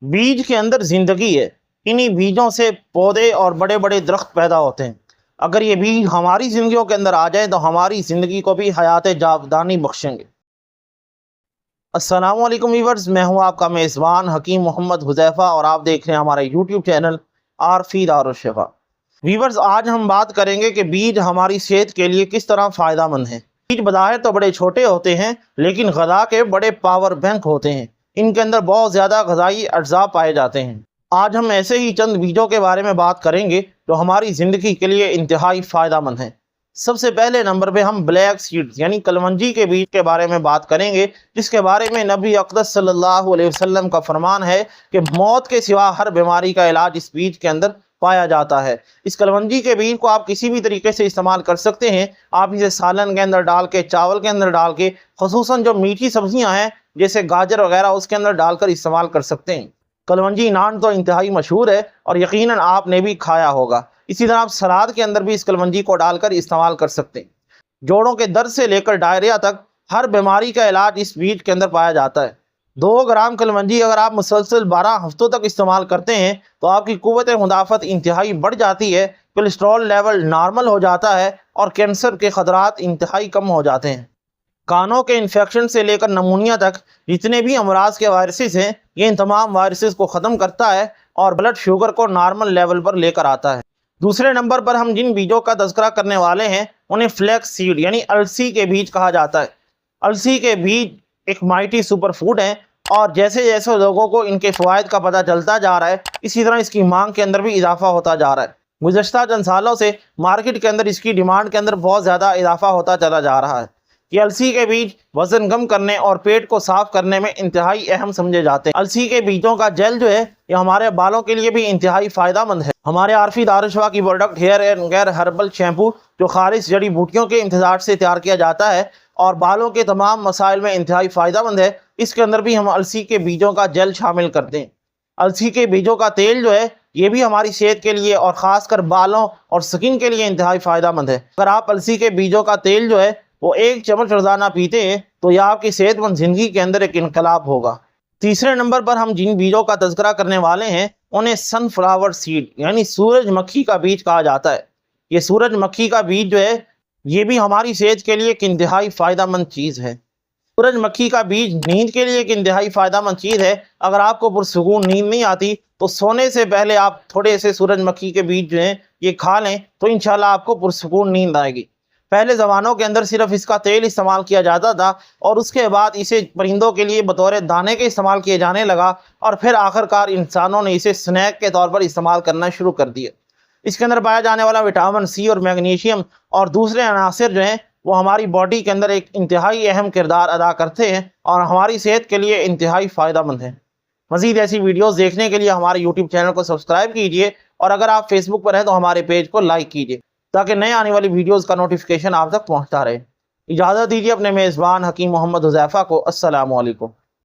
बीज के अंदर जिंदगी है। इन्हीं बीजों से पौधे और बड़े बड़े दरख्त पैदा होते हैं। अगर ये बीज हमारी जिंदगियों के अंदर आ जाए तो हमारी जिंदगी को भी हयात जावदानी बख्शेंगे। अस्सलाम वालेकुम वीवर्स, मैं हूं आपका मेज़बान हकीम मोहम्मद हुज़ैफ़ा और आप देख रहे हैं हमारे यूट्यूब चैनल आरफी दारुश्शिफ़ा। वीवर्स, आज हम बात करेंगे कि बीज हमारी सेहत के लिए किस तरह फ़ायदेमंद हैं। बीज बज़ाहिर तो बड़े छोटे होते हैं, लेकिन ग़िज़ा के बड़े पावर बैंक होते हैं। इनके अंदर बहुत ज़्यादा ग़िज़ाई अज्जा पाए जाते हैं। आज हम ऐसे ही चंद बीजों के बारे में बात करेंगे जो हमारी ज़िंदगी के लिए इंतहाई फ़ायदेमंद हैं। सबसे पहले नंबर पे हम ब्लैक सीड्स यानी कलवंजी के बीज के बारे में बात करेंगे, जिसके बारे में नबी अक़दस सल्लल्लाहु अलैहि वसल्लम का फरमान है कि मौत के सिवा हर बीमारी का इलाज इस बीज के अंदर पाया जाता है। इस कलवंजी के बीज को आप किसी भी तरीके से इस्तेमाल कर सकते हैं। आप इसे सालन के अंदर डाल के, चावल के अंदर डाल के, ख़ुसूसन जो मीठी सब्जियां हैं जैसे गाजर वगैरह उसके अंदर डालकर इस्तेमाल कर सकते हैं। कलवंजी नान तो इंतहाई मशहूर है और यकीनन आपने भी खाया होगा। इसी तरह आप सलाद के अंदर भी इस कलवंजी को डालकर इस्तेमाल कर सकते हैं। जोड़ों के दर्द से लेकर डायरिया तक हर बीमारी का इलाज इस बीज के अंदर पाया जाता है। 2 ग्राम कलवंजी अगर आप मुसलसल 12 हफ्तों तक इस्तेमाल करते हैं तो आपकी कुव्वत मुदाफ़त इंतहाई बढ़ जाती है, कोलेस्ट्रॉल लेवल नॉर्मल हो जाता है और कैंसर के ख़तरात इंतहाई कम हो जाते हैं। कानों के इन्फेक्शन से लेकर नमूनिया तक जितने भी अमराज के वायरसेस हैं, ये इन तमाम वायरसेस को ख़त्म करता है और ब्लड शुगर को नॉर्मल लेवल पर लेकर आता है। दूसरे नंबर पर हम जिन बीजों का तज़किरा करने वाले हैं उन्हें फ्लैक्स सीड यानी अलसी के बीज कहा जाता है। अलसी के बीज एक माइटी सुपर फूड हैं और जैसे जैसे लोगों को इनके फ़वाइद का पता चलता जा रहा है, इसी तरह इसकी मांग के अंदर भी इजाफा होता जा रहा है। गुज़श्ता चंद सालों से मार्केट के अंदर इसकी डिमांड के अंदर बहुत ज़्यादा इजाफा होता चला जा रहा है। ये अलसी के बीज वज़न कम करने और पेट को साफ करने में इंतहाई अहम समझे जाते हैं। अलसी के बीजों का जेल जो है ये हमारे बालों के लिए भी इंतहाई फ़ायदेमंद है। हमारे आरफी दारुश्शिफ़ा की प्रोडक्ट हेयर एंड गैर हर्बल शैम्पू जो खालिस जड़ी बूटियों के इम्तजाज से तैयार किया जाता है और बालों के तमाम मसाइल में इंतहाई फ़ायदेमंद है, इसके अंदर भी हम अलसी के बीजों का जेल शामिल करते हैं। अलसी के बीजों का तेल जो है ये भी हमारी सेहत के लिए और ख़ासकर बालों और स्किन के लिए इंतहाई फ़ायदेमंद है। अगर आप अलसी के बीजों का तेल जो है वो 1 चम्मच रोज़ाना पीते हैं तो यह आपकी सेहतमंद ज़िंदगी के अंदर एक इनकलाब होगा। तीसरे नंबर पर हम जिन बीजों का तज़किरा करने वाले हैं उन्हें सनफ्लावर सीड यानी सूरजमुखी का बीज कहा जाता है। ये सूरजमुखी का बीज जो है ये भी हमारी सेहत के लिए एक इंतहाई फ़ायदेमंद चीज़ है। सूरजमुखी का बीज नींद के लिए एक इंतहाई फ़ायदेमंद चीज़ है। अगर आपको पुरसुकून नींद नहीं आती तो सोने से पहले आप थोड़े से सूरजमुखी के बीज जो हैं ये खा लें तो इंशाल्लाह आपको पुरसुकून नींद आएगी। पहले ज़मानों के अंदर सिर्फ इसका तेल इस्तेमाल किया जाता था और उसके बाद इसे परिंदों के लिए बतौर दाने के इस्तेमाल किए जाने लगा और फिर आखिरकार इंसानों ने इसे स्नैक के तौर पर इस्तेमाल करना शुरू कर दिया। इसके अंदर पाया जाने वाला विटामिन सी और मैग्नीशियम और दूसरे अनासर जो हैं वो हमारी बॉडी के अंदर एक इंतहाई अहम किरदार अदा करते हैं और हमारी सेहत के लिए इंतहाई फ़ायदेमंद हैं। मज़ीद ऐसी वीडियोज़ देखने के लिए हमारे यूट्यूब चैनल को सब्सक्राइब कीजिए और अगर आप फेसबुक पर हैं तो हमारे पेज को लाइक कीजिए ताकि नए आने वाली वीडियोज़ का नोटिफिकेशन आप तक पहुँचता रहे। इजाज़त दीजिए अपने मेज़बान हकीम मोहम्मद हुज़ैफ़ा को। अस्सलामु अलैकुम।